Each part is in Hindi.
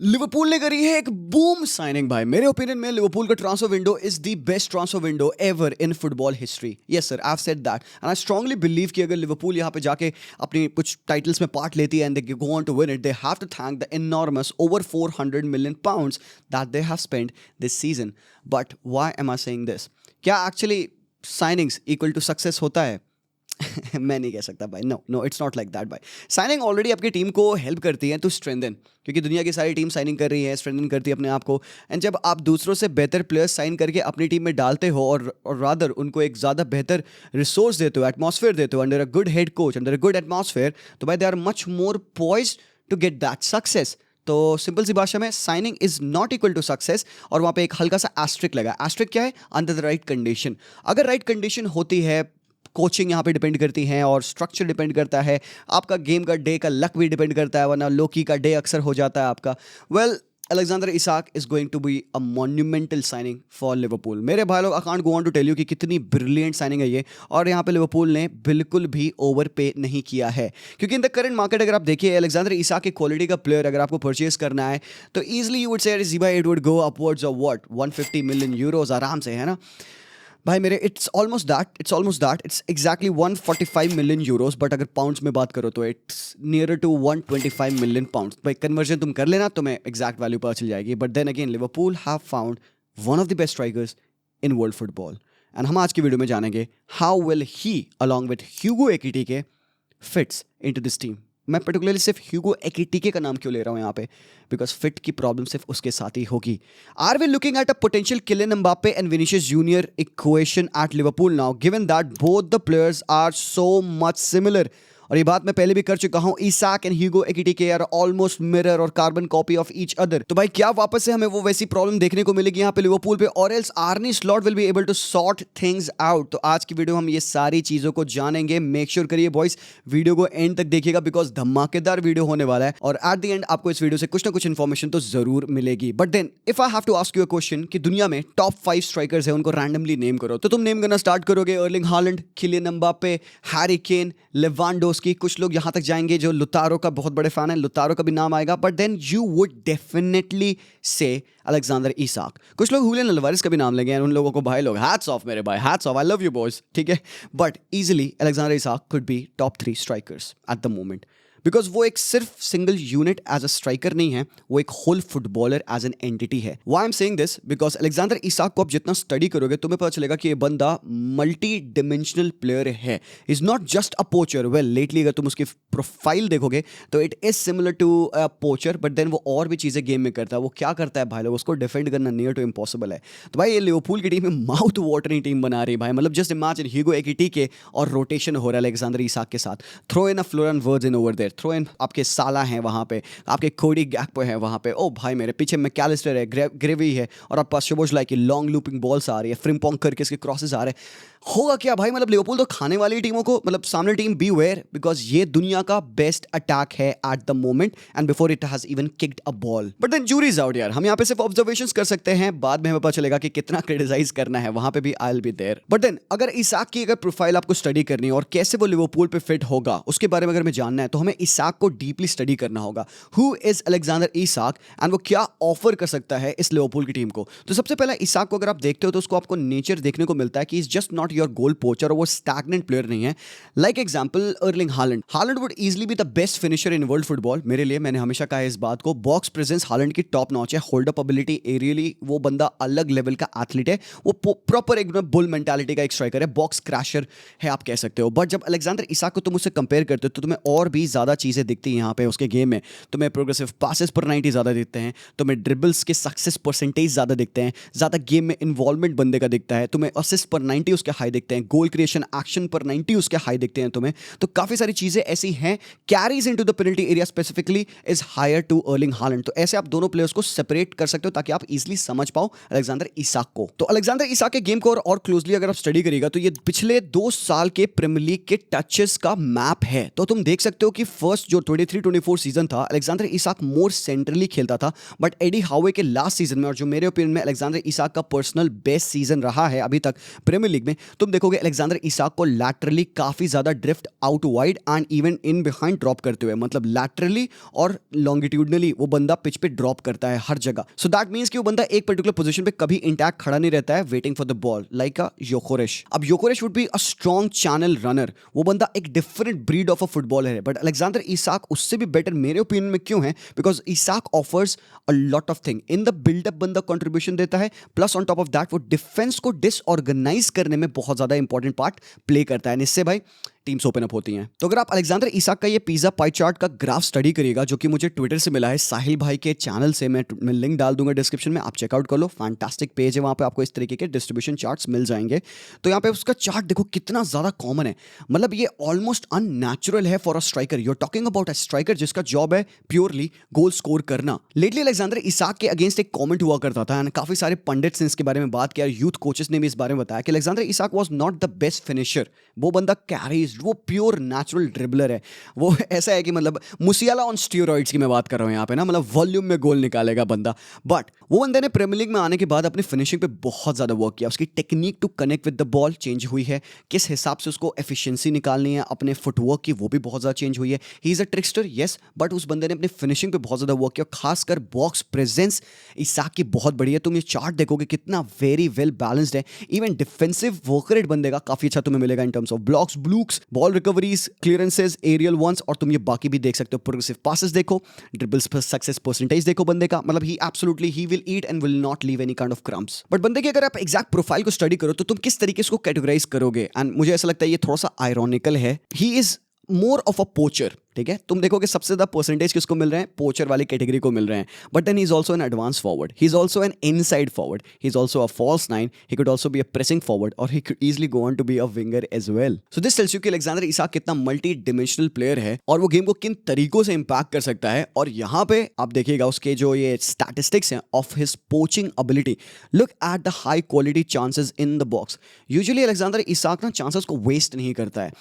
लिवरपूल ने करी है एक बूम साइनिंग भाई। मेरे ओपिनियन में लिवरपूल का transfer window is the best transfer window ever in football history. Yes sir, I have said that and I strongly believe कि अगर लिवरपूल यहाँ पे जाके अपनी कुछ टाइटल्स में पार्ट लेती है and they go on to win it, they have to thank the enormous over 400 million pounds that they have spent this season. But why am I saying this? क्या actually signings equal to success होता है? मैं नहीं कह सकता भाई। No it's not like that भाई। साइनिंग ऑलरेडी आपकी टीम को हेल्प करती है टू स्ट्रेंथन, क्योंकि दुनिया की सारी टीम साइनिंग कर रही है, स्ट्रेंथन करती है अपने आप को। एंड जब आप दूसरों से बेहतर प्लेयर्स साइन करके अपनी टीम में डालते हो और रादर उनको एक ज़्यादा बेहतर रिसोर्स देते हो, एटमॉस्फेयर देते हो, under a good head coach, under a good atmosphere, तो भाई they are much more poised to get that success. तो सिंपल सी भाषा में signing is not equal to success. और वहाँ पे एक हल्का सा एस्ट्रिक लगा। एस्ट्रिक क्या है? Under the right condition. अगर राइट कंडीशन होती है, कोचिंग यहाँ पे डिपेंड करती है और स्ट्रक्चर डिपेंड करता है, आपका गेम का डे का लक भी डिपेंड करता है, वरना लोकी का डे अक्सर हो जाता है आपका। Well, Alexander Isak is going to be a monumental signing for Liverpool. मेरे भाई लोग, I can't go on to tell you कि कितनी brilliant signing है ये। और यहाँ पे लिवरपूल ने बिल्कुल भी ओवर पे नहीं किया है, क्योंकि इन द करंट मार्केट अगर आप देखिए Alexander Isak की क्वालिटी का प्लेयर अगर आपको परचेज करना है तो easily you would say it would go upwards of what 150 million euros आराम से, है ना भाई मेरे। It's almost that it's exactly 145 million euros. But अगर पाउंड्स में बात करो तो it's near to 125 million pounds. भाई कन्वर्जन तुम कर लेना, तुम्हें एग्जैक्ट वैल्यू पता चल जाएगी। But then again Liverpool have found one of the best strikers in world football, and हम आज की वीडियो में जानेंगे how will he along with Hugo एकिटिके fits into this team. मैं पर्टिकुलरली सिर्फ ह्यूगो एकिटिके का नाम क्यों ले रहा हूँ यहाँ पे? बिकॉज फिट की प्रॉब्लम सिर्फ उसके साथ ही होगी। Are we looking at a potential Kylian Mbappe and Vinicius junior equation at Liverpool now, given that both the players are so much similar? और ये बात मैं पहले भी कर चुका हूं, Isak and Hugo Ekitike are almost mirror और carbon copy of each other. तो भाई क्या वापस से हमें वो वैसी प्रॉब्लम देखने को मिलेगी यहाँ पे लिवरपूल पे, और else Arne Slot will be able to sort things out? तो आज की वीडियो हम ये सारी चीजों को जानेंगे। मेक श्योर करिए बॉयज, वीडियो को एंड तक देखिएगा बिकॉज धमाकेदार वीडियो होने वाला है, और एट द एंड आपको इस वीडियो से कुछ ना कुछ इन्फॉर्मेशन तो जरूर मिलेगी। But then if I have to ask you a question कि दुनिया में टॉप 5 स्ट्राइकर्स है, उनको रैंडमली नेम करो, तो तुम नेम करना स्टार्ट करोगे Erling Haaland, Kylian Mbappe, Harry Kane, Lewandowski. कुछ लोग यहां तक जाएंगे जो लुतारो का बहुत बड़े फैन है, लुतारो का भी नाम आएगा। But then you would definitely say Alexander Isak. कुछ लोग हुलियन अल्वारेस का भी नाम लेंगे, उन लोगों को भाई लोग हैट्स ऑफ मेरे भाई, hats off, I love you boys, ठीक है। But easily Alexander Isak could be top 3 strikers at the moment, because वो एक सिर्फ single unit as a striker नहीं है, वो एक whole footballer as an entity है। Why I am saying this? Because Alexander Isak को आप जितना स्टडी करोगे तुम्हें पता चलेगा कि ये बंदा मल्टी डिमेंशनल प्लेयर है। Is not just a poacher. Well, lately अगर तुम उसकी प्रोफाइल देखोगे तो it is similar to a poacher, but then वो और भी चीजें गेम में करता है। वो क्या करता है भाई लोग, उसको डिफेंड करना नियर टू इम्पॉसिबल है। तो भाई ये लिवरपूल की टीम में माउथ वाटरिंग टीम बना रही है भाई। मतलब जस्ट इमेजिन ह्यूगो एकिटिके और रोटेशन हो रहा है अलेक्जेंडर इसाक के साथ। Throw in a Florian Wirtz in over there, throw in आपके साला हैं वहाँ पे, आपके कोडी गैक्पो हैं वहाँ पे, ओ भाई मेरे पीछे मैकलिस्टर है, ग्रेवी है, और आप पास शोबोसलाई की लॉन्ग लूपिंग बॉल्स आ रही है, फ्रिम्पोंग करके इसके क्रॉसेस आ रहे हैं। होगा क्या भाई? मतलब लिवरपूल तो खाने वाली टीमों को, मतलब सामने टीम बी वेयर, बिकॉज ये दुनिया का बेस्ट अटैक है at the moment and before it has even kicked a ball. But then jury's out यार, हम यहाँ पे सिर्फ ऑब्जर्वेशंस कर सकते हैं, बाद में हमें पता चलेगा कि कितना क्रिटिसाइज करना है, वहां पे भी I will be there. But then अगर इसाक की अगर प्रोफाइल आपको स्टडी करनी है और कैसे वो लिवरपूल पे फिट होगा उसके बारे में अगर हमें जानना है, तो हमें इसाक को डीपली स्टडी करना होगा। Who is Alexander Isak and वो क्या ऑफर कर सकता है इस लिवरपूल की टीम को? तो सबसे पहला इसाक को अगर आप देखते हो तो उसको आपको नेचर देखने को मिलता है कि is just not your goal पोचर, वो स्टैग्नेंट प्लेयर नहीं है। Like example Erling Haaland would easily be the best finisher in world football मेरे लिए। मैंने हमेशा कहा है इस बात को। बॉक्स प्रेजेंस हालैंड की टॉप नॉच है, होल्ड अप एबिलिटी एरियली वो बंदा अलग लेवल का एथलीट है, वो प्रॉपर एक बुल मेंटालिटी का एक स्ट्राइकर है, बॉक्स क्रैशर है आप कह सकते हो। बट जब अलेक्जेंडर इसाक को तुम उससे कंपेयर करते हो तो तुम्हें और भी ज्यादा चीजें दिखती हैं यहाँ पे उसके गेम में। तुम्हें प्रोग्रेसिव पासेस पर 90 ज्यादा दिखते हैं, तुम्हें ड्रिबल्स के सक्सेस परसेंटेज ज्यादा दिखते हैं, ज्यादा गेम में इन्वॉल्वमेंट बंदे का दिखता है, तुम्हें असिस्ट पर 90 उसके हाई दिखते हैं, गोल क्रिएशन एक्शन पर 90 उसके हाई दिखते हैं तुम्हें। तो काफी सारी चीजें ऐसी हैं। Carries into the penalty area specifically is higher to Erling Haaland. तो ऐसे आप दोनों प्लेयर्स को सेपरेट कर सकते हो ताकि आप इजीली समझ पाओ अलेक्जेंडर इसाक को। तो अलेक्जेंडर इसाक के गेम को और क्लोजली अगर आप स्टडी करिएगा तो ये पिछले 2 साल के प्रीमियर लीग के टचेस का मैप है। तो तुम देख सकते हो कि फर्स्ट जो 23-24 सीजन था अलेक्जेंडर इसाक मोर सेंट्रली खेलता था, बट एडी हावे के लास्ट सीजन में, और जो मेरे ओपिनियन में अलेक्जेंडर इसाक का पर्सनल बेस्ट सीजन रहा है अभी तक प्रीमियर लीग में, तुम देखोगे अलेक्जेंडर इसाक को लैटरली काफी ज्यादा drift out wide and even in behind drop करते हुए, मतलब लैटरली और लॉन्गिट्यूडनली वो बंदा पिच पे ड्रॉप करता है हर जगह। सो दैट मींस कि वो बंदा एक पर्टिकुलर पोजीशन पे कभी इंटैक्ट खड़ा नहीं रहता है waiting for the ball, like a Gyokeres. अब Gyokeres would be a strong channel runner, वो बंदा एक different breed of a footballer है, बट अलेक्जेंडर इसाक उससे भी बेटर मेरे ओपिनियन में क्यों है? Because Isak offers a lot of thing in the buildup, बंदा कंट्रीब्यूशन देता है, plus on top of that वो डिफेंस को डिसऑर्गेनाइज करने में बहुत ज्यादा इंपॉर्टेंट पार्ट प्ले करता है, इससे भाई टीम्स ओपन अप होती हैं। तो अगर आप अलेक्जेंडर इसाक का ये पिज्जा पाई चार्ट का ग्राफ स्टडी करिएगा, जो कि मुझे ट्विटर से मिला है साहिल भाई के चैनल से, मैं लिंक डाल दूंगा डिस्क्रिप्शन में, आप चेकआउट कर लो, फैंटास्टिक पेज है, वहां पे आपको इस तरीके के डिस्ट्रीब्यूशन चार्ट्स मिल जाएंगे। तो यहाँ पे उसका चार्ट देखो कितना ज्यादा कॉमन है, मतलब ये ऑलमोस्ट अननेचुरल है for a striker. You are talking about a striker जिसका जॉब है प्योरली गोल स्कोर करना। लेटली अलेक्जेंडर इसाक के अगेंस्ट एक कॉमेंट हुआ करता था, एंड काफी सारे पंडित्स ने इसके बारे में बात किया, यूथ कोचेस ने भी इस बारे में बताया कि Alexander Isak was not the best finisher, वो बंदा कैरीज, वो प्योर नेचुरल ड्रिबलर है, वो ऐसा है कि मतलब मुसियाला ऑन स्टीरॉइड्स की मैं बात कर रहा हूं यहाँ पे ना, मतलब वॉल्यूम में गोल निकालेगा बंदा। बट वो बंदे ने प्रीमियर लीग में आने के बाद अपनी फिनिशिंग पे बहुत ज्यादा वर्क किया, उसकी technique to connect with the ball change हुई है, किस हिसाब से उसको एफिशिएंसी निकालनी है अपने फुटवर्क की, वो भी बहुत ज्यादा चेंज हुई है। He is a trickster yes, but उस बंदे ने अपनी फिनिशिंग पे बहुत ज्यादा वर्क किया, खासकर बॉक्स प्रेजेंस इसाक की बहुत बड़ी है। तुम ये चार्ट देखोगे कितना वेरी वेल बैलेंस्ड है, इवन डिफेंसिव वर्क रेट बंदे का काफी अच्छा तुम्हें मिलेगा in terms of blocks, blocks, ball recoveries, clearances, aerial ones, और तुम ये बाकी भी देख सकते हो, प्रोग्रेसिव पासेस देखो, ड्रिबल्स पर सक्सेस परसेंटेज देखो बंदे का, मतलब he absolutely he will eat and will not leave any kind of crumbs. But बंदे की अगर आप एग्जैक्ट प्रोफाइल को स्टडी करो तो तुम किस तरीके से इसको कैटेगराइज करोगे, एंड मुझे ऐसा लगता है ये थोड़ा सा आयरॉनिकल है। He is more of a पोचर, ठीक है, तुम देखोगे सबसे ज्यादा परसेंटेज किसको मिल रहे हैं? पोचर वाली कैटेगरी को मिल रहे हैं, but then he is also an advance forward, he is also an inside forward, he is also a false nine, he could also be a pressing forward, और he could easily go on to be a winger as well. So this tells you कि अलेक्जेंडर इसाक कितना मल्टी डिमेंशनल प्लेयर है और वो गेम को किन तरीकों से इंपैक्ट कर सकता है। और यहाँ पे आप देखिएगा उसके जो ये स्टैटिस्टिक्स हैं of his poaching ability, look at the high quality chances in the box. Usually Alexander Isak ना चांसेस को वेस्ट नहीं करता है।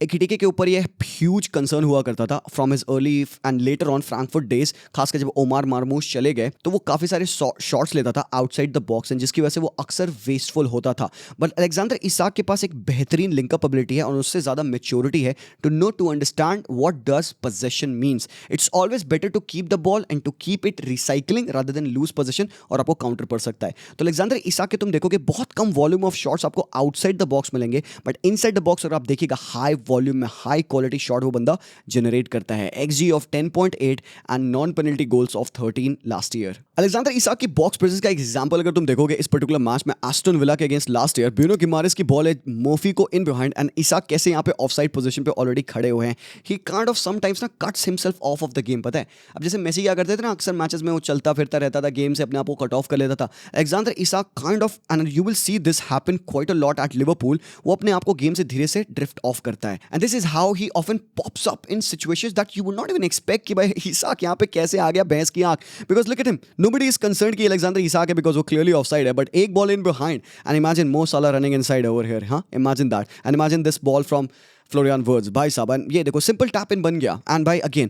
एक हिटिके के ऊपर ये ह्यूज कंसर्न हुआ करता था from his early and later on Frankfurt days, खासकर जब ओमार मार्मूश चले गए तो वो काफी सारे शॉट्स लेता था आउटसाइड द बॉक्स, एंड जिसकी वजह से वो अक्सर वेस्टफुल होता था। बट अलेक्जेंडर इसाक के पास एक बेहतरीन लिंकअप एबिलिटी है और उससे ज्यादा मेच्योरिटी है to know to understand what does possession means. It's always better to keep the ball and to keep it recycling rather than lose possession, और आपको काउंटर पड़ सकता है। तो अलेक्जेंडर इसाक के तुम देखोगे बहुत कम वॉल्यूम ऑफ शॉट्स आपको आउटसाइड द बॉक्स मिलेंगे, बट इनसाइड द बॉक्स अगर आप देखिएगा हाई वॉल्यूम में हाई क्वालिटी शॉट वो बंदा जनरेट करता है। XG of 10.8 and non penalty goals of 13 last year. Alexander Isak की बॉक्स प्रेजेंस का एग्जांपल अगर तुम देखोगे इस पर्टिकुलर मैच में एस्टन विला के against last year, Bruno Guimaraes की बॉल है मोफी को इन बिहाइंड एंड इसाक कैसे यहाँ पे ऑफसाइड पोजीशन पे ऑलरेडी खड़े हुए हैं। ही काइंड ऑफ समटाइम्स ना cuts himself of the game. पता है अब जैसे मेसी क्या करते थे ना, अक्सर मैचेस में वो चलता फिरता रहता था, गेम से अपने आप को कट ऑफ कर लेता था। Alexander Isak kind of, and you will see this happen quite a lot at Liverpool, वो अपने आप को गेम से धीरे से ड्रिफ्ट ऑफ करता है, and this is how he often pops up in situations that you would not even expect कि भाई इसाक यहाँ पे कैसे आ गया भैंस की आंख। Because look at him, nobody is concerned कि अलेक्जेंडर इसाक है because वो clearly offside है, but एक ball in behind and imagine Mo Salah running inside over here, हाँ imagine that, and imagine this ball from Florian words भाई साहब, एंड ये देखो सिंपल टैप इन बन गया, एंड भाई again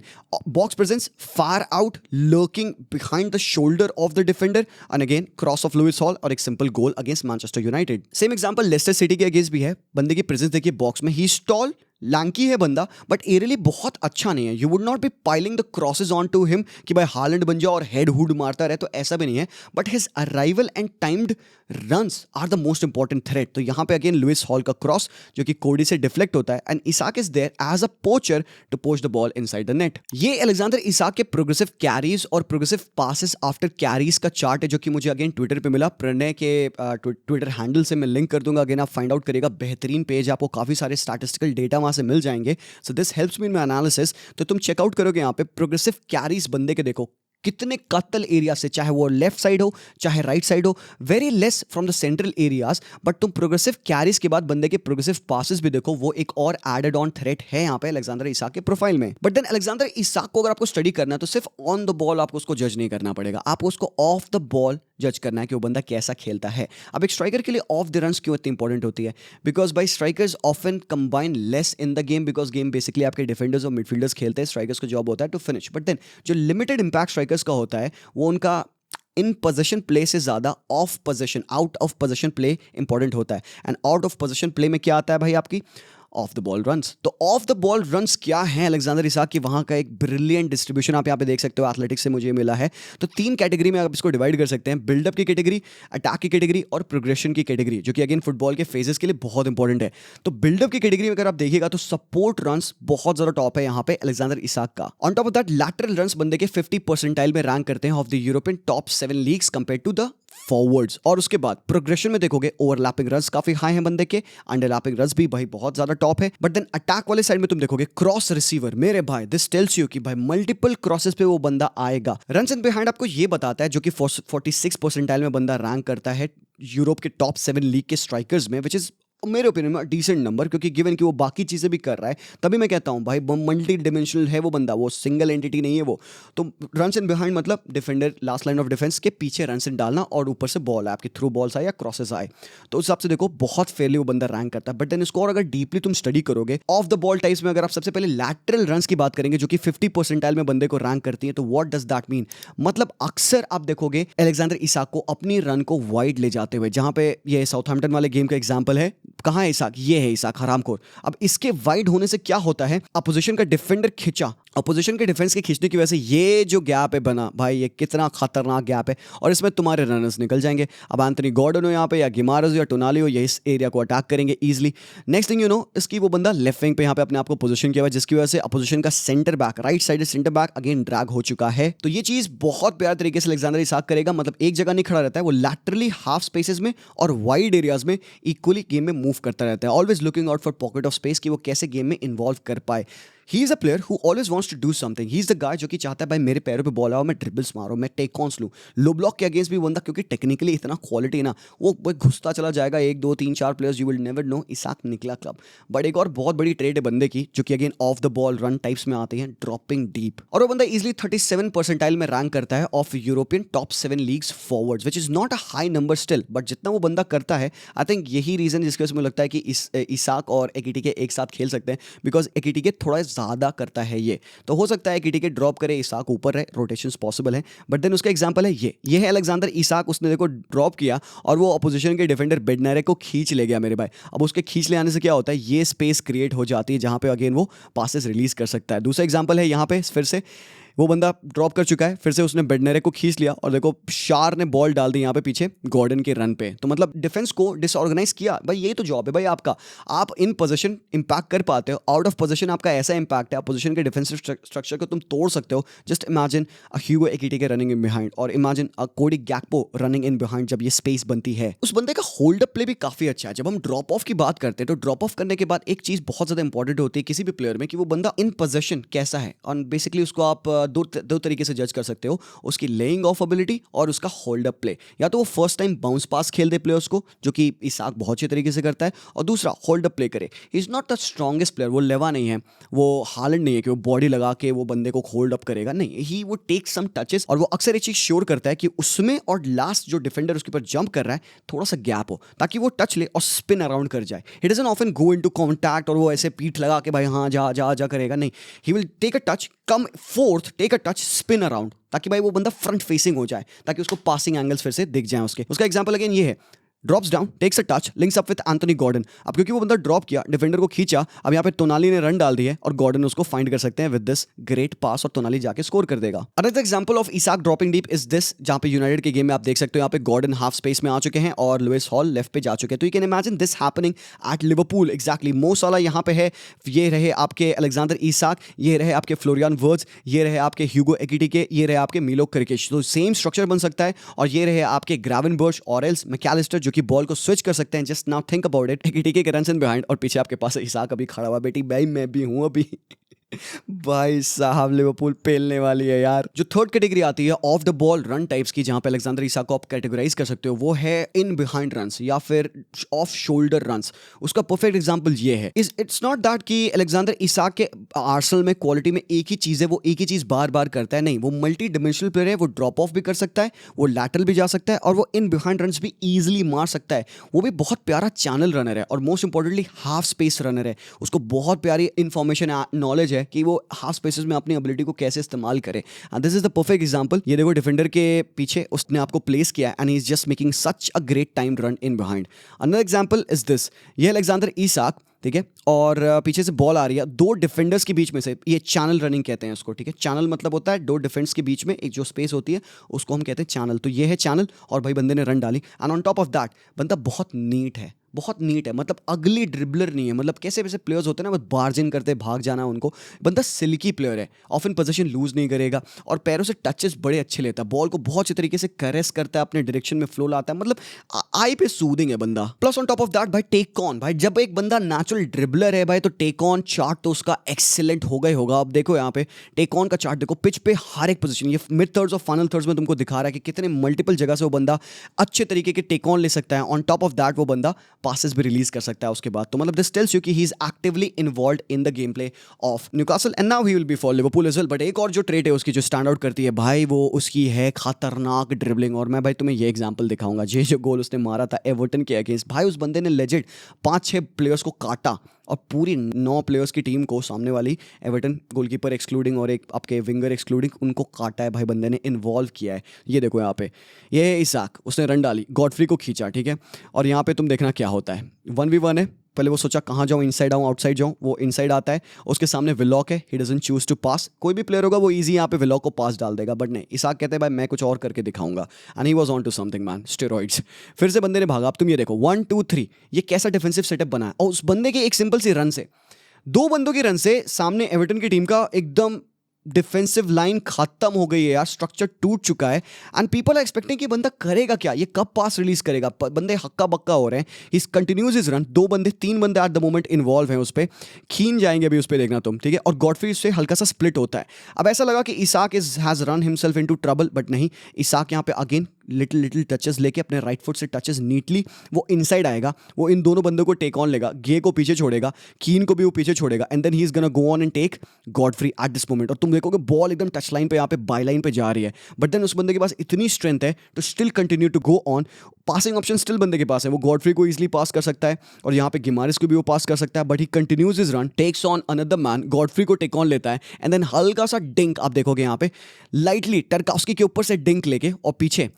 box presence far out lurking behind the shoulder of the defender, and again cross of Lewis Hall और एक simple goal against Manchester United. Same example Leicester City के अगेंस्ट भी है, बंदे की प्रेजेंस देखिए बॉक्स में, ही स्टॉल लैंकी है बंदा बट एरियली बहुत अच्छा नहीं है। You would not be piling the crosses on to him कि भाई हालैंड बन जाओ और हेड हुड मारता रहे, तो ऐसा भी नहीं है, but his arrival and timed runs are the most important threat. तो यहाँ पे अगेन लुइस हॉल का क्रॉस जो कि कोडी से डिफ्लेक्ट होता है, and Isak is there as a poacher to poach the ball inside the net. ये अलेक्जेंडर इसाक के प्रोग्रेसिव कैरीज और प्रोग्रेसिव पासेस आफ्टर कैरीज का चार्ट है, जो कि मुझे अगेन ट्विटर पे मिला, प्रणय के ट्विटर हैंडल से मैं लिंक कर दूंगा, अगेन आप फाइंड आउट करेगा, बेहतरीन पेज, आपको काफी सारे स्टैटिस्टिकल डेटा वहां से मिल जाएंगे। So this helps me in my analysis. तो तुम चेकआउट करोगे यहाँ पे प्रोग्रेसिव कैरीज बंदे के देखो कितने कत्ल एरिया से, चाहे वो लेफ्ट साइड हो चाहे राइट साइड हो, very less from the central areas, but तुम प्रोग्रेसिव कैरीज के बाद बंदे के प्रोग्रेसिव पासेस भी देखो, वो एक और एडेड ऑन थ्रेट है यहाँ पे अलेक्जेंडर इसाक के प्रोफाइल में। बट देन अलेक्जेंडर इसाक को अगर आपको स्टडी करना है तो सिर्फ ऑन द बॉल आपको उसको जज नहीं करना पड़ेगा, आपको उसको ऑफ द बॉल जज करना है कि वो बंदा कैसा खेलता है। अब एक स्ट्राइकर के लिए ऑफ द रन्स क्यों इतनी इंपॉर्टेंट होती है? Because by strikers often combine less in the game, because game basically आपके डिफेंडर्स और मिडफील्डर्स खेलते हैं, स्ट्राइकर्स का जॉब होता है टू फिनिश। बट देन जो लिमिटेड इंपैक्ट स्ट्राइकर्स का होता है वो उनका इन पोजीशन प्ले से ज्यादा of position, out of position play important होता है। And out of position play में क्या आता है भाई? आपकी ऑफ द बॉल रन्स। तो ऑफ द बॉल रन्स क्या है अलेक्जेंडर इसाक की? वहां का एक ब्रिलियंट डिस्ट्रीब्यूशन आप यहाँ पे देख सकते हो, एथलेटिक्स से मुझे मिला है। तो 3 कैटेगरी में आप इसको डिवाइड कर सकते हैं, बिल्डअप की कैटेगरी, अटैक की कैटेगरी और प्रोग्रेशन की कैटेगरी, जो कि अगेन फुटबॉल के फेजेस के लिए बहुत इंपॉर्टेंट है। तो बिल्डअप की कैटेगरी में अगर आप देखिएगा तो सपोर्ट रन्स बहुत ज्यादा टॉप है यहाँ पे अलेक्जेंडर इसाक का। On top of that lateral runs बंदे के 50 परसेंटाइल में रैंक करते हैं of the European top 7 leagues compare to the forwards. और उसके बाद प्रोग्रेशन में देखोगे ओवरलैपिंग रन्स काफी हाई हैं बंदे के, अंडरलैपिंग रन्स भी भाई बहुत ज्यादा टॉप है। बट देन अटैक वाले साइड में तुम देखोगे क्रॉस रिसीवर, मेरे भाई दिस टेल्स यू कि भाई मल्टीपल क्रॉसेस पे वो बंदा आएगा। रन्स इन बिहाइंड आपको ये बताता है, जो कि 46 परसेंटाइल में बंदा रैंक करता है यूरोप के टॉप 7 लीग के स्ट्राइकर्स में, विच इज मेरे ओपिनियन में डिसेंट नंबर, क्योंकि गिवन कि वो बाकी चीजें भी कर रहा है, तभी मैं कहता हूं भाई मल्टी डिमेंशनल है वो बंदा, वो सिंगल एंटिटी नहीं है वो। तो रन्स इन बिहाइंड मतलब defender last line of defence के पीछे रन्स इन डालना और ऊपर से बॉल है आपकी, थ्रू बॉल्स आए या क्रॉसेस आए, तो उस हिसाब से देखो बहुत फेयरली वो बंदा रैंक करता है। बट देन इसको और अगर डीपली तुम स्टडी करोगे ऑफ द बॉल टाइप्स में, अगर आप सबसे पहले लैटरल रन्स की बात करेंगे जो कि 50 परसेंटाइल में बंदे को रैंक करती है, तो व्हाट डज दैट मीन? मतलब अक्सर आप देखोगे अलेक्जेंडर इसाक को अपनी रन को वाइड ले जाते हुए, जहां पे ये साउथहैम्पटन वाले गेम का एग्जांपल है। कहां है इसाक? ये है इसाक हरामखोर। अब इसके वाइड होने से क्या होता है? अपोजिशन का डिफेंडर खिंचा, अपोजिशन के डिफेंस के खींचने की वजह से ये जो गैप है बना भाई, ये कितना खतरनाक गैप है, और इसमें तुम्हारे रनर्स निकल जाएंगे। अब एंथनी गॉर्डन हो यहाँ पे, या गिमारेज या टोनाली हो, ये इस एरिया को अटैक करेंगे easily. Next thing you know, इसकी वो बंदा लेफ्ट विंग पे यहाँ पे अपने आप को पोजीशन किया हुआ है, जिसकी वजह से अपोजिशन का centre back, right side centre back again drag हो चुका है। तो ये चीज बहुत प्यार तरीके से अलेक्जेंडर इसाक करेगा, मतलब एक जगह नहीं खड़ा रहता है, वो लैटरली हाफ स्पेसेस में और वाइड एरियाज में इक्वली गेम में मूव करता रहता है, always looking out for pocket of space कि वो कैसे गेम में इन्वॉल्व कर पाए। He is a player who always wants to do something. He is the guy जो कि चाहता है भाई मेरे पैरों पे बॉल आओ, मैं ड्रिबल्स मारूं, मैं टेक ऑन्स लूं। लो ब्लॉक के अगेंस्ट भी बंदा, क्योंकि टेक्निकली इतना क्वालिटी है ना, वो घुसता चला जाएगा, 1 2 3 4 players, you will never know Isak निकला क्लब। बट एक और बहुत बड़ी ट्रेड है बंदे की, जो कि again of the ball run types में आते हैं, ड्रॉपिंग डीप, और वो बंदा इजीली 37 परसेंटाइल में रैंक करता है of European top 7 leagues forwards, which is not a high number still, but जितना वो बंदा करता है, आई थिंक यही रीजन जिसकी वजह से मुझे लगता है कि इसाक और एकीटीके एक साथ खेल सकते हैं, बिकॉज एकीटीके थोड़ा ज्यादा करता है ये। तो हो सकता है कि टिकट ड्रॉप करे, इसाक ऊपर रहे, रोटेशंस पॉसिबल है। बट देन उसका एग्जांपल है ये है अलेक्जेंडर इसाक। उसने देखो ड्रॉप किया और वो अपोजिशन के डिफेंडर बेडनेरे को खींच ले गया मेरे भाई। अब उसके खींच ले आने से क्या होता है, ये स्पेस क्रिएट हो जाती है जहां पे अगेन वो पासेस रिलीज कर सकता है। दूसरा एग्जांपल है यहाँ पे, फिर से वो बंदा ड्रॉप कर चुका है, फिर से उसने बेडनेरे को खींच लिया और देखो शार ने बॉल डाल दी यहाँ पे पीछे गॉर्डन के रन पे। तो मतलब डिफेंस को डिसऑर्गेनाइज किया भाई, यही तो जॉब है भाई आपका। आप इन पोजीशन इंपैक्ट कर पाते हो, आउट ऑफ पोजीशन आपका ऐसा इंपैक्ट है, पोजीशन के डिफेंसिव स्ट्रक्चर को तुम तोड़ सकते हो। Just imagine a Hugo एकिटिके running in behind, और इमेजिन अ कोडी गैक्पो रनिंग इन बिहाइंड। जब ये स्पेस बनती है, उस बंदे का होल्ड अप प्ले भी काफी अच्छा है। जब हम ड्रॉप ऑफ की बात करते हैं, तो ड्रॉप ऑफ करने के बाद एक चीज बहुत ज्यादा इंपॉर्टेंट होती है किसी भी प्लेयर में, कि वो बंदा इन पोजीशन कैसा है। और बेसिकली उसको आप दो तरीके से जज कर सकते हो, उसकी लेइंग ऑफ एबिलिटी और उसका होल्ड अप प्ले। या तो वो फर्स्ट टाइम बाउंस पास खेल दे प्लेयर्स को, जो कि इसाक बहुत अच्छे तरीके से करता है, और दूसरा होल्ड अप प्ले करे। He is not the strongest player, वो लेवा नहीं है, वो हालैंड नहीं है कि वो बॉडी लगा के वो बंदे को होल्ड अप करेगा, नहीं, ही वो टेक सम टचेस, और वो अक्सर एक चीज श्योर करता है कि उसमें और लास्ट जो डिफेंडर उसके ऊपर जंप कर रहा है थोड़ा सा गैप हो, ताकि वो टच ले और स्पिन अराउंड कर जाए। He doesn't often go into contact और वो ऐसे पीठ लगा के भाई हाँ जा जा जा करेगा, नहीं, he will take a touch, come forth, take a touch, spin around, ताकि भाई वो बंदा फ्रंट फेसिंग हो जाए, ताकि उसको पासिंग एंगल्स फिर से दिख जाए उसके। उसका एग्जांपल अगेन ये है, drops down, takes a touch, links up with Anthony Gordon. अब क्योंकि वो बंदा ड्रॉप किया, डिफेंडर को खींचा, अब यहाँ पे टोनाली ने रन डाल दी है और गॉर्डन उसको फाइंड कर सकते हैं विद दिस ग्रेट पास, और टोनाली जाके स्कोर कर देगा। Another example of Isak dropping deep is this, जहां पे यूनाइटेड के गेम में आप देख सकते हो, यहाँ पे गॉर्डन हाफ स्पेस में आ चुके हैं और लुइस हॉल लेफ्ट पे जा चुके हैं। तो you can imagine this happening at Liverpool exactly. मो साला यहाँ पे है, ये रहे आपके अलेक्जेंडर इसाक, ये रहे आपके फ्लोरियन वर्ड्स, ये रहे आपके ह्यूगो एकिटिके, ये रहे आपके मिलो क्रिकेट। तो सेम स्ट्रक्चर बन सकता है, और ये रहे आपके ग्रावेनबर्च और एल्स मैकलिस्टर, जो कि बॉल को स्विच कर सकते हैं। Just now think about it, एकिटिके के रन्स इन बिहाइंड और पीछे आपके पास इसाक अभी खड़ा हुआ, बेटी भाई मैं भी हूं अभी। भाई साहब लिवरपूल पेलने वाली है यार। जो थर्ड कैटेगरी आती है of the ball run types की, जहां पे अलेक्जेंडर इसाक को आप कैटेगराइज कर सकते हो, वो है इन बिहाइंड रन्स या फिर ऑफ शोल्डर रन्स। उसका परफेक्ट एग्जांपल ये है, इट्स नॉट दैट कि अलेक्जेंडर इसाक के आर्सेनल में क्वालिटी में एक ही चीज है, वो एक ही चीज बार बार करता है, नहीं, वो मल्टी डिमेंशनल प्लेयर है। वो ड्रॉप ऑफ भी कर सकता है, वो लैटरल भी जा सकता है, और वो इन बिहाइंड रन्स भी ईजिली मार सकता है। वो भी बहुत प्यारा चैनल रनर है, और most importantly half space runner है। उसको बहुत प्यारी इंफॉर्मेशन नॉलेज है कि वो हाफ स्पेसेस में अपनी एबिलिटी को कैसे इस्तेमाल करे। And this is the perfect example. ये देखो डिफेंडर के पीछे उसने आपको प्लेस किया and he is just making such a great time run in behind. Another example is this, ये अलेक्जेंडर इसाक, ठीक है, और पीछे से बॉल आ रही है, दो डिफेंडर्स के बीच में से, ये चैनल रनिंग कहते हैं उसको, ठीक है। चैनल मतलब होता है दो डिफेंस के बीच में एक जो स्पेस होती है, उसको हम कहते हैं चैनल। तो ये है चैनल, और भाई बंदे ने रन डाली, and on top of that बंदा बहुत नीट है, बहुत नीट है, मतलब अगली ड्रिबलर नहीं है। मतलब कैसे वैसे प्लेयर्स होते हैं ना, बस बार्जिन करते भाग जाना उनको। बंदा सिल्की प्लेयर है, ऑफन पोजीशन लूज नहीं करेगा, और पैरों से टचेस बड़े अच्छे लेता है, बॉल को बहुत अच्छे तरीके से कैरेस करता है, अपने डायरेक्शन में फ्लो लाता है, मतलब आई पे सूदिंग है बंदा। Plus on top of that भाई टेक ऑन, भाई जब एक बंदा नेचुरल ड्रिबलर है भाई, तो टेक ऑन चार्ट तो उसका एक्सीलेंट होगा ही होगा। अब देखो यहाँ पे टेक ऑन का चार्ट देखो, पिच पे हर एक पोजीशन, ये मिड थर्ड्स और फाइनल थर्ड्स में तुमको दिखा रहा है कि कितने मल्टीपल जगह से वो बंदा अच्छे तरीके के टेक ऑन ले सकता है। ऑन टॉप ऑफ दैट वो बंदा पासेस भी रिलीज कर सकता है उसके बाद। तो मतलब दिस टेल्स यू कि he is actively involved in the game play of Newcastle, and now he will be for Liverpool as well. But एक और जो ट्रेट है उसकी जो स्टैंड आउट करती है भाई, वो उसकी है खतरनाक ड्रिबलिंग। और मैं भाई तुम्हें ये एग्जांपल दिखाऊंगा, जो गोल उसने मारा था एवर्टन के अगेंस्ट, भाई उस बंदे ने लेजेंड 5-6 प्लेयर्स को काटा, और पूरी 9 प्लेयर्स की टीम को, सामने वाली एवर्टन गोलकीपर एक्सक्लूडिंग और एक आपके विंगर एक्सक्लूडिंग, उनको काटा है भाई बंदे ने, इन्वॉल्व किया है। ये देखो यहाँ पे, ये है इसाक, उसने रन डाली, गॉडफ्री को खींचा, ठीक है। और यहाँ पे तुम देखना क्या होता है, 1v1 है। पहले वो सोचा कहाँ जाऊँ, इनसाइड आऊँ आउटसाइड जाऊँ, वो इनसाइड आता है, उसके सामने विलॉक है, ही डजंट चूज टू पास। कोई भी प्लेयर होगा वो इजी यहाँ पे विलॉक को पास डाल देगा, बट नहीं, इसाक कहते हैं भाई मैं कुछ और करके दिखाऊंगा, and he was on to something man, steroids. फिर से बंदे ने भागा। अब तुम ये देखो 1 2 3, ये कैसा डिफेंसिव सेटअप बना है, और उस बंदे के एक सिंपल सी रन से, 2 बंदों की रन से सामने एवर्टन की टीम का एकदम डिफेंसिव लाइन खत्म हो गई है यार, स्ट्रक्चर टूट चुका है। एंड पीपल आर एक्सपेक्टिंग कि बंदा करेगा क्या, ये कब पास रिलीज करेगा, बंदे हक्का बक्का हो रहे हैं। ही कंटिन्यूज इज रन, 2 बंदे 3 बंदे एट द मोमेंट इन्वॉल्व हैं उस पर, खींच जाएंगे अभी उस पर, देखना तुम, ठीक है। और गॉडफ्री से हल्का सा स्प्लिट होता है। अब ऐसा लगा कि Isak has run himself into trouble, but नहीं, इसाक यहाँ पे अगेन लिटिल टचेस लेके अपने राइट फुट से टचेस नीटली वो इनसाइड आएगा, वो इन दोनों बंदों को टेक ऑन लेगा, गे को पीछे छोड़ेगा, कीन को भी वो पीछे छोड़ेगा, and then he is gonna go on and take Godfrey at this moment. और तुम देखोगे बॉल एकदम टच लाइन पे, यहाँ पे बाई लाइन पे जा रही है, बट देन उस बंदे के पास इतनी स्ट्रेंथ है to still continue to go on. Passing option still बंदे के पास है, वो गॉडफ्री को इजीली पास कर सकता है, और यहाँ पे गिमारिस को भी वो पास कर सकता है, but he continues his run, takes on another man, Godfrey को टेक ऑन लेता है, एंड देन हल्का सा डिंक आप देखोगे यहाँ पे, लाइटली टरकाउस्की के ऊपर से डिंक लेके, और पीछे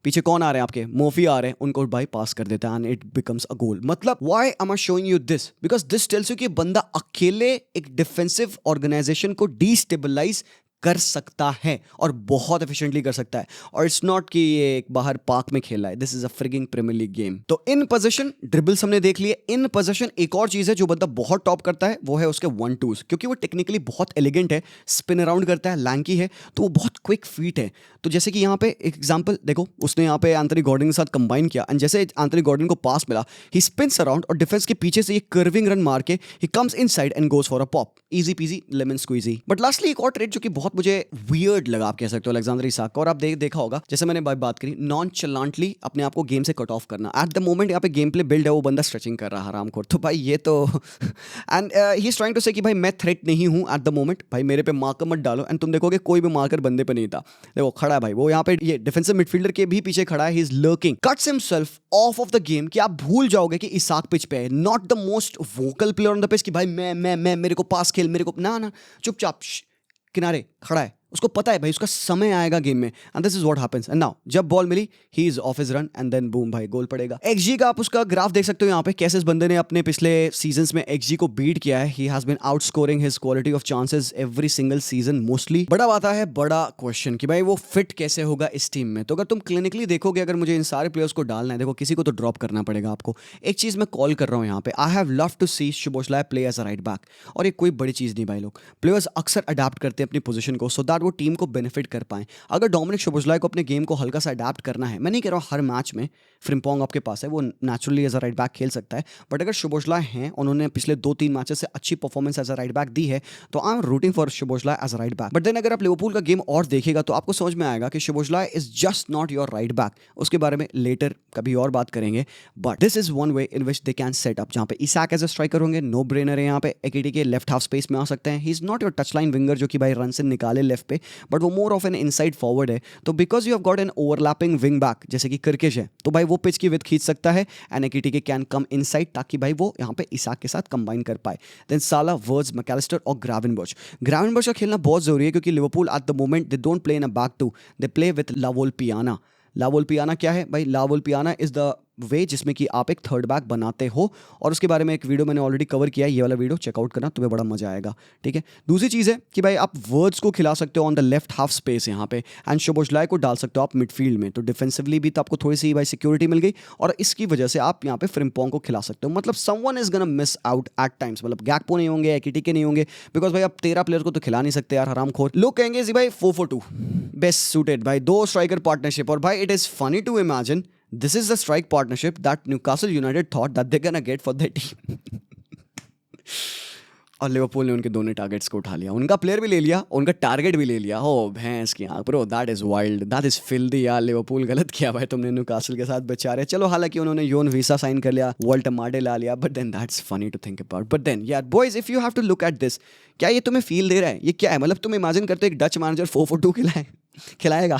पीछे कौन आ रहे हैं आपके, मोफी आ रहे हैं, उनको बाई पास कर देता है, एंड इट बिकम्स अ गोल। मतलब why am I showing you this, because this tells you कि बंदा अकेले एक डिफेंसिव ऑर्गेनाइजेशन को डिस्टेबलाइज कर सकता है, और बहुत एफिशिएंटली कर सकता है। और इट्स नॉट कि ये एक बाहर पार्क में खेला है, this is a frigging premier league game. तो इन पोजीशन ड्रिबल्स हमने देख लिए। इन पोजीशन एक और चीज है जो बंदा बहुत टॉप करता है, वो है उसके 1-2s, क्योंकि वो टेक्निकली बहुत एलिगेंट है, स्पिन अराउंड करता है, लैंकी है, तो वो बहुत क्विक फीट है। तो जैसे कि यहाँ पे एक एग्जांपल देखो, उसने यहाँ पे एंथनी गॉर्डन के साथ कंबाइन किया, एंड जैसे एंथनी गॉर्डन को पास मिला, ही स्पिन्स अराउंड और डिफेंस के पीछे से ये कर्विंग रन मार के he comes inside and goes for a pop, easy peasy lemon squeezy. But lastly एक और ट्रेड जो कि बहुत मुझे वियर्ड लगा, आप कह सकते हो, अलेक्जेंडर इसाक का, और आप देखा होगा, जैसे मैंने बात करी, नॉनचलांटली अपने आप को गेम से कट ऑफ करना। एट द मोमेंट यहाँ पे गेम प्ले बिल्ड है, वो बंदा स्ट्रेचिंग कर रहा है हरामखोर, तो भाई ये तो and he is trying to say कि भाई मैं थ्रेट नहीं हूँ एट द मोमेंट, भाई मेरे पे मार्कर मत डालो। एंड तुम देखोगे कोई भी मार्कर बंदे पे नहीं था, देखो खड़ा है भाई वो यहाँ पे, ये डिफेंसिव मिडफील्डर के भी पीछे खड़ा है, he is lurking, cuts himself of of the game, कि आप भूल जाओगे कि इसाक पिच पे है, not the most vocal player on the pitch कि भाई मैं मेरे को पास खेल, मेरे को ना, चुपचाप किनारे खड़ा है, उसको पता है भाई उसका समय आएगा गेम में, and this is what happens. And now जब बॉल मिली, he is off his run, and then boom भाई गोल पड़ेगा। एक्सजी का आप उसका ग्राफ देख सकते हो यहाँ पे, कैसे इस बंदे ने अपने पिछले सीजंस में एक्सजी को बीट किया है। He has been outscoring his quality of chances every single season mostly. बड़ा आता है बड़ा क्वेश्चन कि भाई वो फिट कैसे होगा इस टीम में। तो अगर तुम क्लिनिकली देखोगे, अगर मुझे इन सारे प्लेयर्स को डालना है, देखो किसी को तो ड्रॉप करना पड़ेगा आपको। एक चीज मैं कॉल कर रहा हूँ यहाँ पे, I have love to see Szoboszlai play as a right back, और ये कोई बड़ी चीज नहीं भाई, लोग प्लेयर्स अक्सर अडेप्ट करते हैं अपनी पोजीशन को, सो दैट दैट वो टीम को बेनिफिट कर पाएं। अगर डोमिनिक सोबोस्लाई को अपने गेम को हल्का सा अडैप्ट करना है, मैं नहीं कह रहा हूँ हर मैच में फ्रिम्पोंग आपके पास है, वो naturally as a right back खेल सकता है, बट अगर सोबोस्लाई हैं, उन्होंने पिछले 2-3 मैचेस से अच्छी performance as a right back दी है, तो I am rooting for Szoboszlai as a right back. But then अगर आप लिवरपूल का गेम और देखेगा तो आपको समझ में आएगा कि सोबोस्लाई is just not your right back. उसके बारे में लेटर कभी और बात करेंगे, but this is one way in which they can set up, जहां पे इसाक एज अ स्ट्राइकर होंगे, नो ब्रेनर है यहाँ पे। एकेटी के लेफ्ट हाफ स्पेस में आ सकते हैं, he is not your touch line winger जो कि भाई रन से निकाले लेफ्ट पे, बट वो more of N inside forward है। तो because you have got an overlapping wing back जैसे कि किर्किश है, तो भाई वो पिच की विड्थ खींच सकता है एंड एकेटी के कैन कम इनसाइड, ताकि भाई वो यहाँ पे इसाक के साथ कंबाइन कर पाए। देन साला, वर्ड्स, मैकलिस्टर और ग्रावेनबर्च का खेलना बहुत जरूरी है, क्योंकि Liverpool at the moment they don't play in a back two, they play with Lavolpiana. Lavolpiana क्या है भाई? लावोल्पियाना इज द वे जिसमें कि आप एक थर्ड बैक बनाते हो, और उसके बारे में एक वीडियो मैंने ऑलरेडी कवर किया है, ये वाला वीडियो चेकआउट करना, तुम्हें बड़ा मजा आएगा। ठीक है, दूसरी चीज़ है कि भाई आप वर्ड्स को खिला सकते हो on the left half space यहाँ पे, एंड सोबोस्लाई को डाल सकते हो आप मिडफील्ड में, तो डिफेंसिवली भी तो आपको थोड़ी सी भाई सिक्योरिटी मिल गई, और इसकी वजह से आप यहाँ पे फ्रिम्पोंग को खिला सकते हो। मतलब someone is gonna miss out at times, मतलब गैक्पो नहीं होंगे, एकेटी नहीं होंगे, बिकॉज भाई आप 13 प्लेयर को तो खिला नहीं सकते यार, हरामखोर लोग कहेंगे जी भाई 4-4-2 बेस्ट सूटेड भाई, 2 स्ट्राइकर पार्टनरशिप। और भाई it is funny to imagine this is the strike partnership that Newcastle United thought that they're gonna get for their team. और लिवरपूल ने उनके दोनों टारगेट्स को उठा लिया, उनका प्लेयर भी ले लिया, उनका टारगेट भी ले लिया। हो भैंस की आंख bro, that is wild, that is filthy यार। लिवरपूल गलत किया भाई तुमने न्यूकासल के साथ, बेचारे। चलो हालांकि उन्होंने योन वीसा साइन कर लिया, वॉल्टर मार्डे ला लिया, but then that's funny to think about. But then यार boys, if you have to look at this, क्या ये तुम्हें फील दे रहा है? ये क्या है? मतलब तुम इमेजिन करते हो एक डच मैनेजर 4-4-2 खिलाएगा।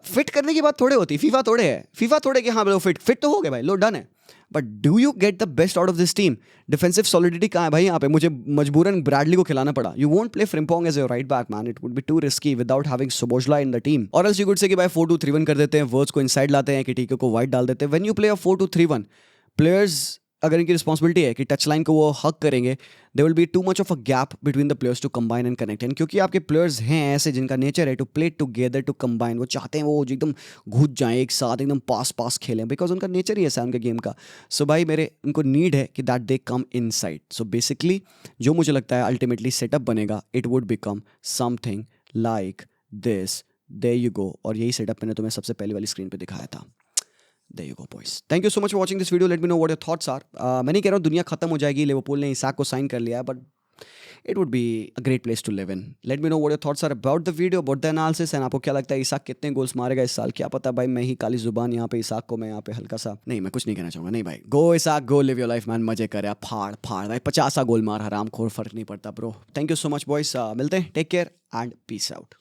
फिट करने की बात थोड़े होती, फीफा थोड़े कि हाँ फिट तो हो गए भाई, लो डन है, but do you get the best out of this team? Defensive solidity कहाँ है भाई? यहाँ पे मुझे मजबूरन ब्रैडली को खिलाना पड़ा। You won't play Frimpong as your right back man, it would be too risky without having Szoboszlai in the team. और एल्स यू कुड से कि भाई 4-2-3-1 कर देते हैं, वर्ड्स को इनसाइड लाते हैं, कि को वाइड डाल देते हैं। When you play a 4-2-3-1, players अगर इनकी रिस्पॉन्सिबिलिटी है कि टच लाइन को वो हक करेंगे, they will be too much of a gap between the players to combine and connect. And क्योंकि आपके प्लेयर्स हैं ऐसे जिनका नेचर है to play together to combine, वो चाहते हैं वो एकदम घुस जाएं एक साथ, एकदम पास खेलें, बिकॉज उनका नेचर ही ऐसा है उनके गेम का। सो भाई मेरे उनको नीड है कि that they come inside. So basically जो मुझे लगता है अल्टीमेटली सेटअप बनेगा, it would become something like this. There you go. और यही सेटअप मैंने तुम्हें सबसे पहले वाली स्क्रीन पे दिखाया था। There you go, boys. Thank you so much for watching this video. Let me know what your thoughts are. मैं नहीं कह रहा हूँ दुनिया खत्म हो जाएगी, लिवरपूल ने इसाक को साइन कर लिया है, but it would be a great place to live in. Let me know what your thoughts are about the video, about the analysis, and आपको क्या लगता है इसाक कितने गोल्स मारेगा इस साल? क्या पता भाई, मैं ही काली जुबान यहाँ पे इसाक को मैं यहाँ पे हल्का सा नहीं, मैं कुछ नहीं कहना चाहूँगा। नहीं भाई, go Isak, go live your life man, मजे करे, फाड़ भाई 50 गोल मार, हराम खोर, फर्क नहीं पड़ता bro. Thank you so much boys, मिलते हैं, take care and peace out.